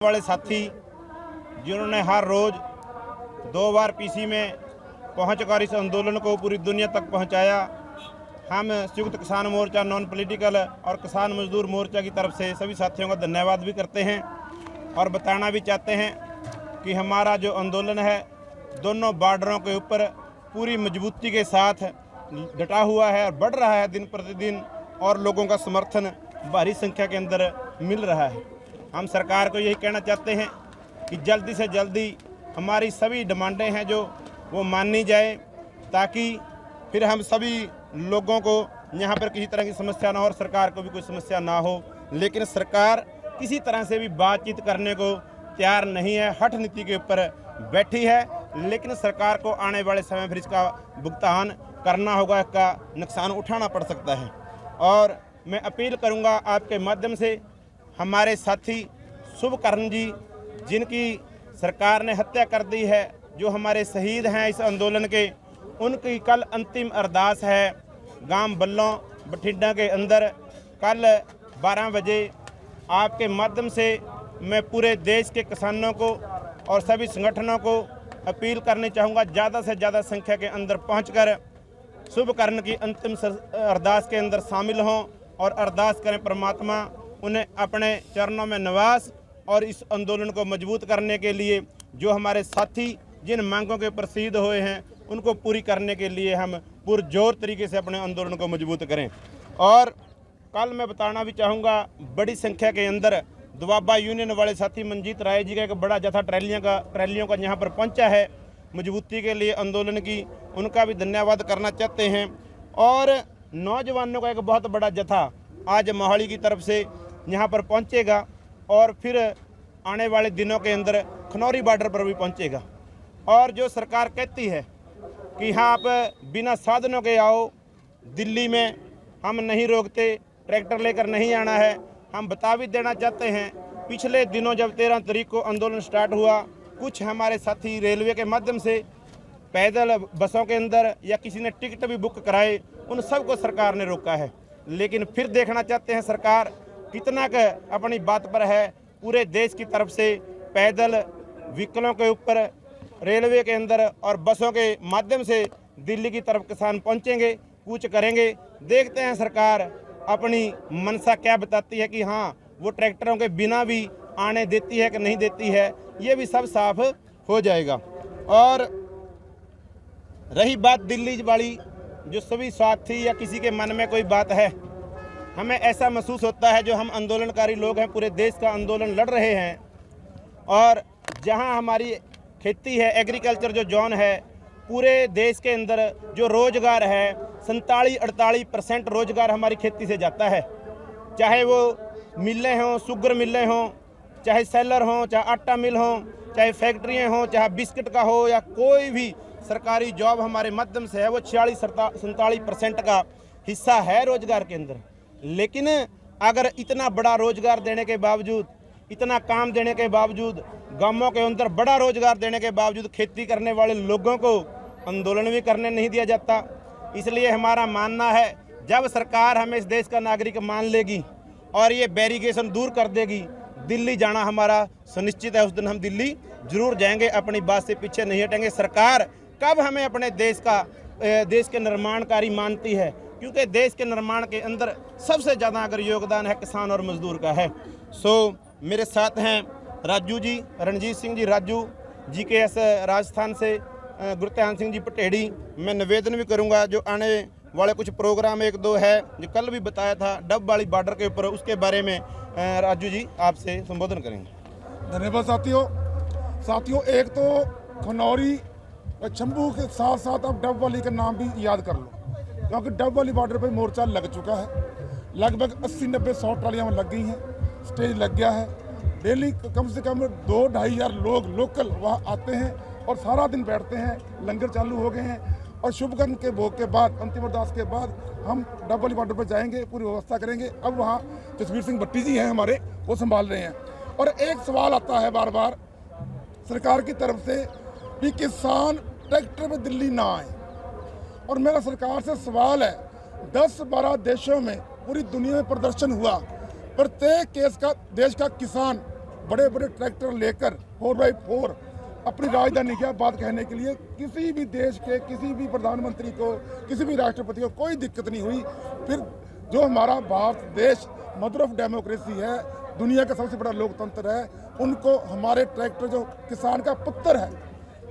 वाले साथी जिन्होंने हर रोज़ 2 बार पीसी में पहुंचकर इस आंदोलन को पूरी दुनिया तक पहुंचाया। हम संयुक्त किसान मोर्चा नॉन पॉलिटिकल और किसान मजदूर मोर्चा की तरफ से सभी साथियों का धन्यवाद भी करते हैं और बताना भी चाहते हैं कि हमारा जो आंदोलन है दोनों बॉर्डरों के ऊपर पूरी मजबूती के साथ डटा हुआ है और बढ़ रहा है दिन प्रतिदिन, और लोगों का समर्थन भारी संख्या के अंदर मिल रहा है। हम सरकार को यही कहना चाहते हैं कि जल्दी से जल्दी हमारी सभी डिमांडें हैं जो वो मानी जाए, ताकि फिर हम सभी लोगों को यहाँ पर किसी तरह की समस्या ना हो और सरकार को भी कोई समस्या ना हो। लेकिन सरकार किसी तरह से भी बातचीत करने को तैयार नहीं है, हठ नीति के ऊपर बैठी है। लेकिन सरकार को आने वाले समय फिर इसका भुगतान करना होगा, इसका नुकसान उठाना पड़ सकता है। और मैं अपील करूँगा आपके माध्यम से, हमारे साथी शुभकर्ण जी जिनकी सरकार ने हत्या कर दी है, जो हमारे शहीद हैं इस आंदोलन के, उनकी कल अंतिम अरदास है गांव बल्लों बठिंडा के अंदर कल 12 बजे। आपके माध्यम से मैं पूरे देश के किसानों को और सभी संगठनों को अपील करनी चाहूँगा, ज़्यादा से ज़्यादा संख्या के अंदर पहुंचकर शुभकर्ण की अंतिम अरदास के अंदर शामिल हों और अरदास करें परमात्मा उन्हें अपने चरणों में नवाज, और इस आंदोलन को मजबूत करने के लिए जो हमारे साथी जिन मांगों के प्रसिद्ध हुए हैं उनको पूरी करने के लिए हम पुरजोर तरीके से अपने आंदोलन को मजबूत करें। और कल मैं बताना भी चाहूँगा, बड़ी संख्या के अंदर दुआबा यूनियन वाले साथी मंजीत राय जी का एक बड़ा जत्था ट्रैलियों का यहाँ पर पहुँचा है मजबूती के लिए आंदोलन की, उनका भी धन्यवाद करना चाहते हैं। और नौजवानों का एक बहुत बड़ा जत्था आज मोहाली की तरफ से यहाँ पर पहुँचेगा और फिर आने वाले दिनों के अंदर खनौरी बॉर्डर पर भी पहुँचेगा। और जो सरकार कहती है कि हाँ आप बिना साधनों के आओ, दिल्ली में हम नहीं रोकते, ट्रैक्टर लेकर नहीं आना है। हम बता भी देना चाहते हैं, पिछले दिनों जब 13 तारीख को आंदोलन स्टार्ट हुआ, कुछ हमारे साथी रेलवे के माध्यम से पैदल बसों के अंदर या किसी ने टिकट भी बुक कराए, उन सबको सरकार ने रोका है। लेकिन फिर देखना चाहते हैं सरकार कितना अपनी बात पर है। पूरे देश की तरफ से पैदल व्हीकलों के ऊपर, रेलवे के अंदर और बसों के माध्यम से दिल्ली की तरफ किसान पहुंचेंगे, कूच करेंगे। देखते हैं सरकार अपनी मनसा क्या बताती है कि हाँ वो ट्रैक्टरों के बिना भी आने देती है कि नहीं देती है, ये भी सब साफ हो जाएगा। और रही बात दिल्ली वाली, जो सभी साथी या किसी के मन में कोई बात है, हमें ऐसा महसूस होता है जो हम आंदोलनकारी लोग हैं, पूरे देश का आंदोलन लड़ रहे हैं, और जहां हमारी खेती है, एग्रीकल्चर जो जोन है, पूरे देश के अंदर जो रोज़गार है 47-48% रोज़गार हमारी खेती से जाता है। चाहे वो मिलें हों, शुगर मिलें हों, चाहे सेलर हों, चाहे आटा मिल हों, चाहे फैक्ट्रियाँ हों, चाहे बिस्किट का हो, या कोई भी सरकारी जॉब हमारे माध्यम से है, वो 46-47% का हिस्सा है रोज़गार के अंदर। लेकिन अगर इतना बड़ा रोज़गार देने के बावजूद, इतना काम देने के बावजूद, गांवों के अंदर बड़ा रोज़गार देने के बावजूद खेती करने वाले लोगों को आंदोलन भी करने नहीं दिया जाता। इसलिए हमारा मानना है, जब सरकार हमें इस देश का नागरिक मान लेगी और ये बैरिकेशन दूर कर देगी, दिल्ली जाना हमारा सुनिश्चित है। उस दिन हम दिल्ली जरूर जाएंगे, अपनी बात से पीछे नहीं हटेंगे। सरकार कब हमें अपने देश के निर्माणकारी मानती है, क्योंकि देश के निर्माण के अंदर सबसे ज़्यादा अगर योगदान है किसान और मजदूर का है। मेरे साथ हैं राजू जी, रणजीत सिंह जी राजू, GKS राजस्थान से गुरतेहान सिंह जी पटेड़ी। मैं निवेदन भी करूंगा, जो आने वाले कुछ प्रोग्राम 1-2 है, जो कल भी बताया था डब वाली बॉर्डर के ऊपर, उसके बारे में राजू जी आपसे संबोधन करेंगे। धन्यवाद साथियों, एक तो खनौरी और शंभू के साथ साथ अब डब वाली का नाम भी याद कर लो, क्योंकि डब वाली बॉर्डर पर मोर्चा लग चुका है। लगभग 80-90-100 ट्रालियाँ लग गई हैं, स्टेज लग गया है। डेली कम से कम 2-2.5 हज़ार लोग लोकल वहाँ आते हैं और सारा दिन बैठते हैं। लंगर चालू हो गए हैं और शुभकर्ण के भोग के बाद, अंतिम अरदास के बाद हम डब वाली बॉर्डर पर जाएंगे, पूरी व्यवस्था करेंगे। अब वहाँ जसवीर सिंह भट्टी जी हैं हमारे, वो संभाल रहे हैं। और एक सवाल आता है बार बार सरकार की तरफ से कि किसान ट्रैक्टर पर दिल्ली ना आए, और मेरा सरकार से सवाल है, 10-12 देशों में पूरी दुनिया में प्रदर्शन हुआ, प्रत्येक देश का किसान बड़े बड़े ट्रैक्टर लेकर 4x4 अपनी राजधानी की बात कहने के लिए किसी भी देश के किसी भी प्रधानमंत्री को, किसी भी राष्ट्रपति को कोई दिक्कत नहीं हुई। फिर जो हमारा भारत देश मदर ऑफ डेमोक्रेसी है, दुनिया का सबसे बड़ा लोकतंत्र है, उनको हमारे ट्रैक्टर जो किसान का पुत्र है,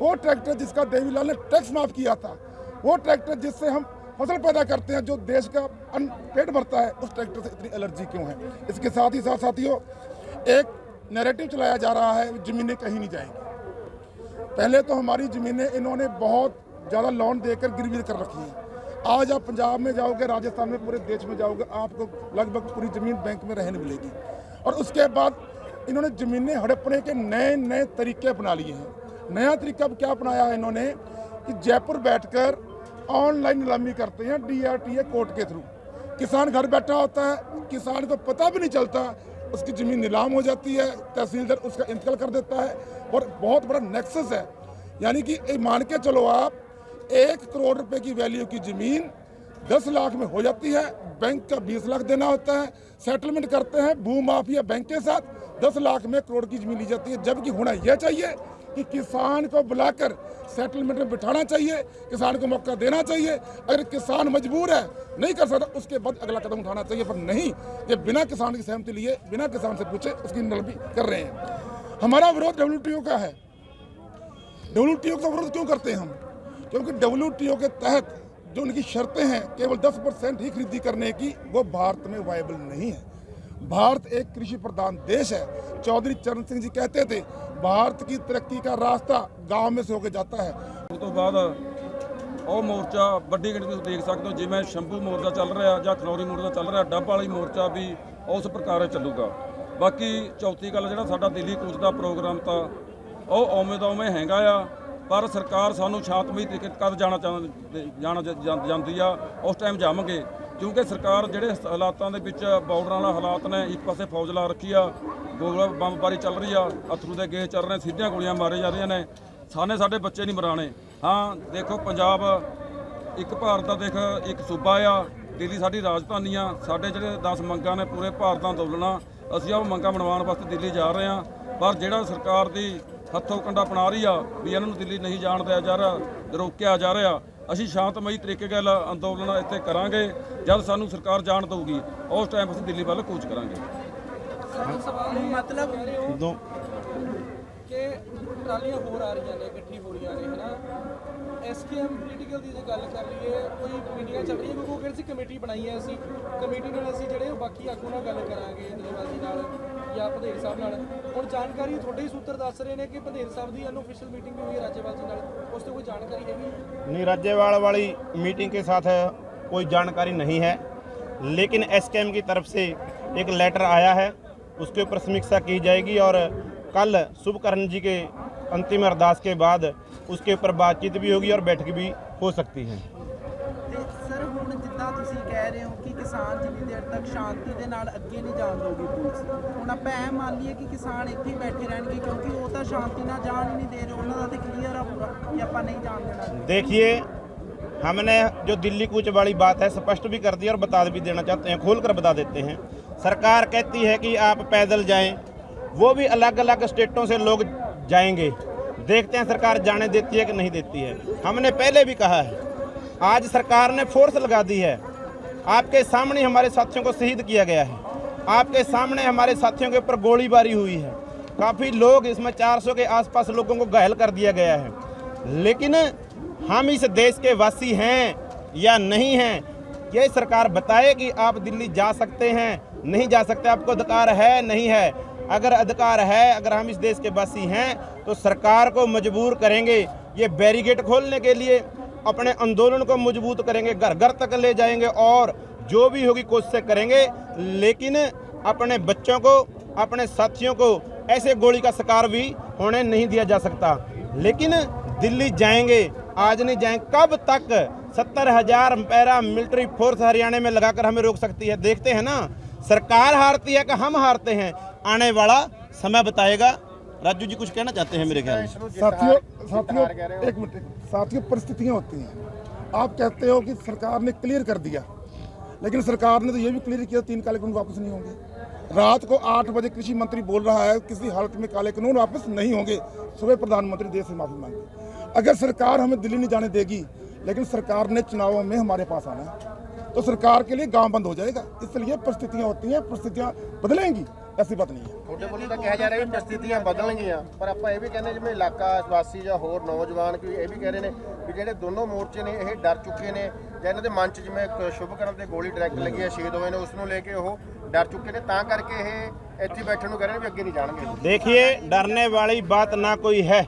वो ट्रैक्टर जिसका देवीलाल ने टैक्स माफ किया था, वो ट्रैक्टर जिससे हम फसल पैदा करते हैं, जो देश का पेट भरता है, उस ट्रैक्टर से इतनी एलर्जी क्यों है? इसके साथ ही साथ साथियों, एक नैरेटिव चलाया जा रहा है ज़मीनें कहीं नहीं जाएंगी। पहले तो हमारी ज़मीनें इन्होंने बहुत ज़्यादा लोन देकर गिरवी कर रखी है। आज आप पंजाब में जाओगे, राजस्थान में, पूरे देश में जाओगे, आपको लगभग पूरी ज़मीन बैंक में रहने मिलेगी। और उसके बाद इन्होंने ज़मीनें हड़पने के नए नए तरीके अपना लिए हैं। नया तरीका क्या अपनाया है इन्होंने कि जयपुर बैठकर ऑनलाइन नीलामी करते हैं DRTA कोर्ट के थ्रू। किसान घर बैठा होता है, किसान को पता भी नहीं चलता, उसकी ज़मीन नीलाम हो जाती है, तहसीलदार उसका इंतकाल कर देता है। और बहुत बड़ा नेक्सस है, यानी कि मान के चलो आप 1 करोड़ रुपए की वैल्यू की ज़मीन 10 लाख में हो जाती है, बैंक का 20 लाख देना होता है, सेटलमेंट करते हैं भू माफिया बैंक के साथ, 10 लाख में करोड़ की ज़मीन ली जाती है। जबकि होना यह चाहिए कि किसान को बुलाकर सेटलमेंट में बिठाना चाहिए, किसान को मौका देना चाहिए। अगर किसान मजबूर है, नहीं कर सकता, उसके बाद अगला कदम उठाना चाहिए। पर नहीं, ये बिना किसान की सहमति लिए, बिना किसान से पूछे उसकी नीलामी कर रहे हैं। हमारा विरोध WTO का है। WTO का विरोध क्यों करते हैं हम? क्योंकि WTO के तहत जो उनकी शर्तें हैं केवल 10% ही खरीदी करने की, वो भारत में वायबल नहीं है। भारत एक कृषि प्रधान देश है। चौधरी चरण सिंह जी कहते थे, भारत की तरक्की का रास्ता गांव में से होकर जाता है। ਉਸ ਤੋਂ ਬਾਅਦ ਉਹ ਮੋਰਚਾ ਵੱਡੀ ਗਿਣਤੀ ਤੁਸੀਂ ਦੇਖ ਸਕਦੇ ਹੋ, ਜਿਵੇਂ ਸ਼ੰਭੂ ਮੋਰਚਾ ਚੱਲ ਰਿਹਾ ਜਾਂ ਖਨੌਰੀ ਮੋਰਚਾ ਚੱਲ ਰਿਹਾ, ਡੱਬ ਵਾਲੀ ਮੋਰਚਾ ਵੀ ਉਸ ਪ੍ਰਕਾਰ ਚੱਲੂਗਾ। ਬਾਕੀ ਚੌਥੀ ਗੱਲ, ਜਿਹੜਾ ਸਾਡਾ ਦਿੱਲੀ ਕੂਚ ਦਾ ਪ੍ਰੋਗਰਾਮ ਤਾਂ ਉਹ ਉਵੇਂ ਦਾ ਉਵੇਂ ਹੈਗਾ ਆ, ਪਰ ਸਰਕਾਰ ਸਾਨੂੰ ਸ਼ਾਂਤਮਈ ਤਰੀਕੇ ਕਦ ਜਾਂਦੀ ਆ, ਉਸ ਟਾਈਮ ਜਾਵਾਂਗੇ। ਕਿਉਂਕਿ ਸਰਕਾਰ ਜਿਹੜੇ ਹਾਲਾਤਾਂ ਦੇ ਵਿੱਚ ਬਾਰਡਰਾਂ ਵਾਲਾ ਹਾਲਾਤ ਨੇ, ਇੱਕ ਪਾਸੇ ਫੌਜ ਲਾ ਰੱਖੀ ਆ, ਗੋਲਾ ਬੰਬਬਾਰੀ ਚੱਲ ਰਹੀ ਆ, ਅਥਰੂ ਦੇ ਗੈਸ ਚੱਲ ਰਹੇ, ਸਿੱਧੀਆਂ ਗੋਲੀਆਂ ਮਾਰੇ ਜਾ ਰਹੀਆਂ ਨੇ, ਸਾਡੇ ਬੱਚੇ ਨਹੀਂ ਮਰਾਣੇ। ਹਾਂ ਦੇਖੋ, ਪੰਜਾਬ ਇੱਕ ਭਾਰਤ ਦਾ ਇੱਕ ਸੂਬਾ ਆ, ਦਿੱਲੀ ਸਾਡੀ ਰਾਜਧਾਨੀ ਆ, ਸਾਡੇ ਜਿਹੜੇ 10 ਮੰਗਾਂ ਨੇ ਪੂਰੇ ਭਾਰਤ ਦਾ ਅੰਦੋਲਨ ਆ, ਅਸੀਂ ਉਹ ਮੰਗਾਂ ਮਨਵਾਉਣ ਵਾਸਤੇ ਦਿੱਲੀ ਜਾ ਰਹੇ ਹਾਂ। ਪਰ ਜਿਹੜਾ ਸਰਕਾਰ ਦੀ ਹੱਥੋਂ ਕੰਡਾ ਅਪਣਾ ਰਹੀ ਆ ਵੀ ਇਹਨਾਂ ਨੂੰ ਦਿੱਲੀ ਨਹੀਂ ਜਾਣ ਦਿਆ ਜਾ ਰਿਹਾ, ਰੋਕਿਆ ਜਾ ਰਿਹਾ, ਅਸੀਂ ਸ਼ਾਂਤਮਈ ਤਰੀਕੇ ਨਾਲ ਅੰਦੋਲਨ ਇੱਥੇ ਕਰਾਂਗੇ। ਜਦ ਸਾਨੂੰ ਸਰਕਾਰ ਜਾਣ ਦਊਗੀ, ਉਸ ਟਾਈਮ ਅਸੀਂ ਦਿੱਲੀ ਵੱਲ ਕੂਚ ਕਰਾਂਗੇ। मतलब दो ਕਿ ਟਰਾਲੀਆਂ ਹੋਰ ਆ ਰਹੀਆਂ ਨੇ, ਇਕੱਠੀ ਹੋ ਰਹੀਆਂ ਨੇ, ਹਨਾ। SKM ਪੋਲੀਟੀਕਲ ਦੀ ਜੇ ਗੱਲ ਕਰ ਲਈਏ, ਕੋਈ ਮੀਟਿੰਗਾਂ ਚੱਲ ਰਹੀਆਂ, ਕਿਉਂਕਿ ਉਹ ਕਹਿੰਦੇ ਸੀ ਕਮੇਟੀ ਬਣਾਈ ਹੈ, ਅਸੀਂ ਕਮੇਟੀ ਨਾਲ ਅਸੀਂ ਜਿਹੜੇ ਉਹ ਬਾਕੀ ਆਗੂ ਨਾਲ ਗੱਲ ਕਰਾਂਗੇ, ਦਲੇਵਾਲ ਜੀ ਨਾਲ ਜਾਂ ਭਦੇਰ ਸਾਹਿਬ ਨਾਲ। ਹੁਣ ਜਾਣਕਾਰੀ ਤੁਹਾਡੇ ਹੀ ਸੂਤਰ ਦੱਸ ਰਹੇ ਨੇ ਕਿ ਭਦੇਰ ਸਾਹਿਬ ਦੀ ਅਨऑफिशियल मीटिंग भी हुई है राज्यपाल जी ਨਾਲ, ਉਸ ਤੋਂ ਕੋਈ ਜਾਣਕਾਰੀ ਹੈਗੀ? नहीं, राज्यपाल वाली मीटिंग के साथ कोई जानकारी नहीं है, लेकिन SKM की तरफ से एक लेटर आया है, उसके ऊपर समीक्षा की जाएगी और कल शुभकर्ण जी के अंतिम अरदास के बाद उसके ऊपर बातचीत भी होगी और बैठक भी हो सकती है। ਤੇ ਸਰ ਹੁਣ ਜਿੱਦਾਂ ਤੁਸੀਂ ਕਹਿ ਰਹੇ ਹੋ ਕਿ ਕਿਸਾਨ ਜਿੰਨੀ ਦੇਰ ਤੱਕ ਸ਼ਾਂਤੀ ਦੇ ਨਾਲ ਅੱਗੇ ਨਹੀਂ ਜਾਣ ਦੇਊਗੀ ਪੁਲਿਸ, ਹੁਣ ਆਪਾਂ ਇਹ ਮੰਨ ਲਈਏ ਕਿ ਕਿਸਾਨ ਇੱਥੇ ਹੀ ਬੈਠੇ ਰਹਿਣਗੇ, ਕਿਉਂਕਿ ਉਹ ਤਾਂ ਸ਼ਾਂਤੀ ਨਾਲ ਜਾਣ ਹੀ ਨਹੀਂ ਦੇ ਰਹੇ, ਉਹਨਾਂ ਦਾ ਤਾਂ ਕਲੀਅਰ ਆ ਪੂਰਾ ਕਿ ਆਪਾਂ ਨਹੀਂ ਜਾਣ ਦੇਣਾ। देखिए, हमने जो दिल्ली कूच वाली बात है स्पष्ट भी कर दी और बता भी देना चाहते हैं, खोल कर बता देते हैं। सरकार कहती है कि आप पैदल जाएं, वो भी अलग अलग स्टेटों से लोग जाएंगे, देखते हैं सरकार जाने देती है कि नहीं देती है। हमने पहले भी कहा है, आज सरकार ने फोर्स लगा दी है। आपके सामने हमारे साथियों को शहीद किया गया है, आपके सामने हमारे साथियों के ऊपर गोलीबारी हुई है, काफ़ी लोग, इसमें 400 के आसपास लोगों को घायल कर दिया गया है। लेकिन हम इस देश के वासी हैं या नहीं हैं, ये सरकार बताए कि आप दिल्ली जा सकते हैं, नहीं जा सकते, आपको अधिकार है नहीं है। अगर अधिकार है, अगर हम इस देश के वासी हैं, तो सरकार को मजबूर करेंगे, ये बैरिकेड खोलने के लिए अपने आंदोलन को मजबूत करेंगे, घर घर तक ले जाएंगे और जो भी होगी कोशिश करेंगे, लेकिन अपने बच्चों को, अपने साथियों को ऐसे गोली का शिकार भी होने नहीं दिया जा सकता। लेकिन दिल्ली जाएंगे, आज नहीं जाएंगे, कब तक 70,000 पैरा मिलिट्री फोर्स हरियाणा में लगाकर हमें रोक सकती है? देखते हैं ना, सरकार हारती है कि हम हारते हैं, आने वाला समय बताएगा। राजू जी कुछ कहना चाहते हैं मेरे ख्याल में। साथियों परिस्थितियां होती हैं। आप कहते हो कि सरकार ने क्लियर कर दिया, लेकिन सरकार ने तो ये भी क्लियर किया 3 काले कानून वापस नहीं होंगे। रात को 8 बजे कृषि मंत्री बोल रहा है किसी हालत में काले कानून वापस नहीं होंगे, सुबह प्रधानमंत्री देश से माफी मांगे। अगर सरकार हमें दिल्ली नहीं जाने देगी, लेकिन सरकार ने चुनावों में हमारे पास आना है, तो सरकार के लिए गांव बंद हो जाएगा। इसलिए परिस्थितियां होती हैं, परिस्थितियां बदलेंगी, ऐसी बात नहीं है। ਤੁਹਾਡੇ ਵੱਲੋਂ ਤਾਂ ਕਿਹਾ ਜਾ ਰਿਹਾ ਵੀ परिस्थितियां ਬਦਲਣਗੀਆਂ, ਪਰ ਆਪਾਂ ਇਹ ਵੀ ਕਹਿੰਦੇ ਜਿਵੇਂ ਇਲਾਕਾ ਵਾਸੀ ਜਾਂ ਹੋਰ ਨੌਜਵਾਨ ਕੋਈ ਇਹ ਵੀ ਕਹਿ ਰਹੇ ਨੇ ਵੀ ਜਿਹੜੇ ਦੋਨੋਂ ਮੋਰਚੇ ਨੇ ਇਹ ਡਰ ਚੁੱਕੇ ਨੇ, ਜਾਂ ਇਹਨਾਂ ਦੇ ਮਨ 'ਚ ਜਿਵੇਂ ਸ਼ੁਭਕਰਨ ਤੇ ਗੋਲੀ ਡਾਇਰੈਕਟ ਲੱਗੀ ਹੈ, ਸ਼ਹੀਦ ਹੋਏ ਨੇ, ਉਸ ਨੂੰ ਲੈ ਕੇ ਉਹ ਡਰ ਚੁੱਕੇ ਨੇ, ਤਾਂ ਕਰਕੇ ਇਹ ਇੱਥੇ ਬੈਠਣ ਨੂੰ ਕਹਿ ਰਹੇ ਨੇ ਵੀ ਅੱਗੇ ਨਹੀਂ ਜਾਣਗੇ। देखिए, डरने वाली बात ना कोई है।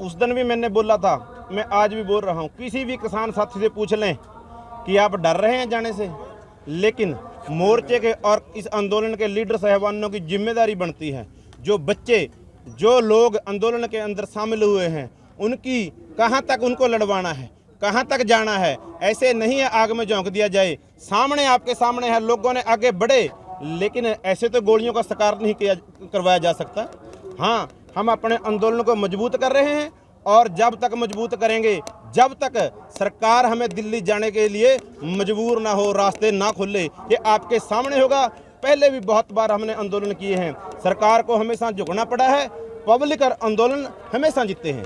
उस दिन भी मैंने बोला था, मैं आज भी बोल रहा हूँ, किसी भी किसान साथी से पूछ लें कि आप डर रहे हैं जाने से, लेकिन मोर्चे के और इस आंदोलन के लीडर साहबानों की जिम्मेदारी बनती है, जो बच्चे जो लोग आंदोलन के अंदर शामिल हुए हैं उनकी कहाँ तक उनको लड़वाना है, कहाँ तक जाना है। ऐसे नहीं है आग में झोंक दिया जाए, सामने आपके सामने है, लोगों ने आगे बढ़े, लेकिन ऐसे तो गोलियों का शिकार नहीं करवाया जा सकता। हाँ, हम अपने आंदोलन को मजबूत कर रहे हैं, और जब तक मजबूत करेंगे, जब तक सरकार हमें दिल्ली जाने के लिए मजबूर ना हो, रास्ते ना खुले, ये आपके सामने होगा। पहले भी बहुत बार हमने आंदोलन किए हैं, सरकार को हमेशा झुकना पड़ा है, पब्लिक और आंदोलन हमेशा जीतते हैं।